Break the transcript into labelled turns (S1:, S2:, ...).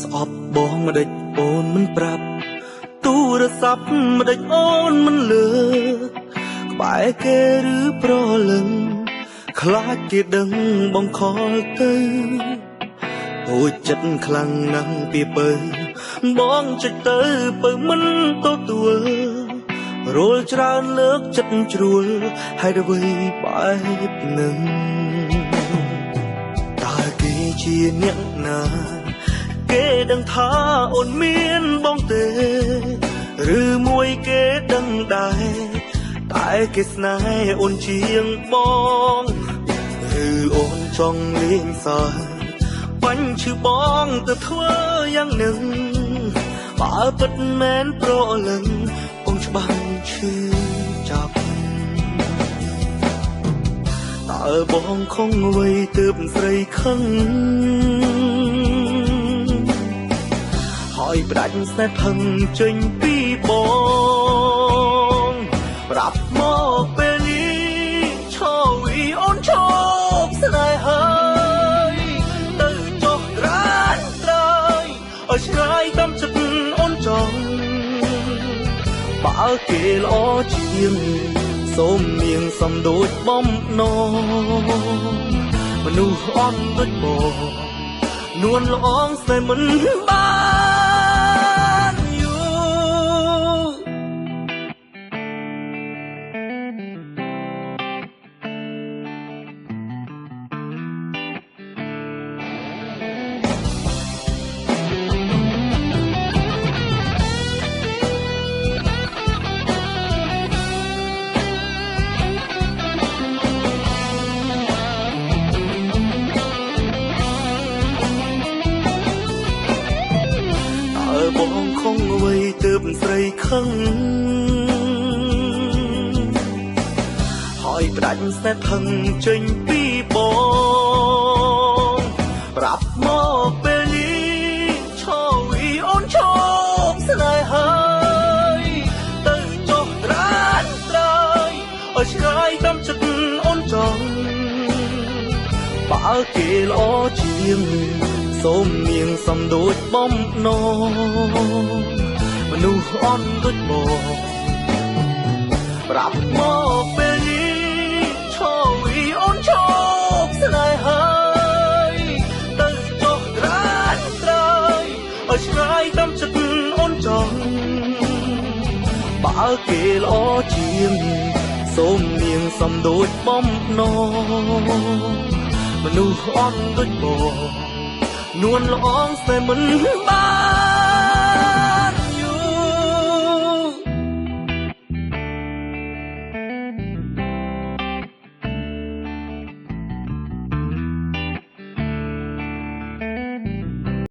S1: ស្អប់បងម្ដេចអូនមិនប្រាប់ទូរស័ព្ទម្ដេចអូនមិនលើក្បែរគេឬប្រលឹងខ្លាចគេដឹងបងខលទៅអូចិត្តខ្លាំងណាស់ពីពើបងចុចទៅពើមិនទទួលរលច្រើនលើកចិត្តជ្រួលហើយអ្វីបែបនឹងតើគេជាអ្នកណាគេដឹងថាអូនមានបងទេឬមួយគេដឹងដែរតែគេស្នេហ៍អូនជាងបងឬអូនចង់លេងសើបាញ់ឈឺបងទៅធ្វើយ៉ាងនឹងបើពិតមែនប្រលឹងបងច្បាស់ឈឺចាប់តើបងខំអ្វីទើបស្រីខឹងហើយផ្ដាច់ស្នេហ៍ផឹងចេញពីបងប្រាប់មកពេលនេះឈរវីអូនឈប់ស្នេហ៍ហើយទៅចុះត្រានត្រើយឲ្យឆ្ងាយតាមចិត្តអូនចង់បើគេល្អជាងសូមនាងសំដូចបំណងមនុស្សអន់ដូចបងនួនល្អងស្នេហ៍មិនបានយូបងខំអ្វីទើបស្រីខឹងហើយផ្ដាច់ស្នេហ៍ផឹងចេញពីបងប្រាប់មកពេលនេះឈរវីអូនឈប់ស្នេហ៍ហើយទៅចុះត្រានត្រើយឲ្យឆ្ងាយតាមចិត្តអូនចង់បើគេល្អជាងសូមនាងសំដូចបំណងមនុស្សអន់ដូចបងប្រាប់មកពេលនេះឈរវីអូនឈប់ស្នេហ៍ហើយទៅចុះត្រានត្រើយឲ្យឆ្ងាយតាមចិត្តអូនចង់បើគេល្អជាងសូមនាងសំដូចបំណងមនុស្សអន់ដូចបងនួនល្អងស្នេហ៍មិនបាន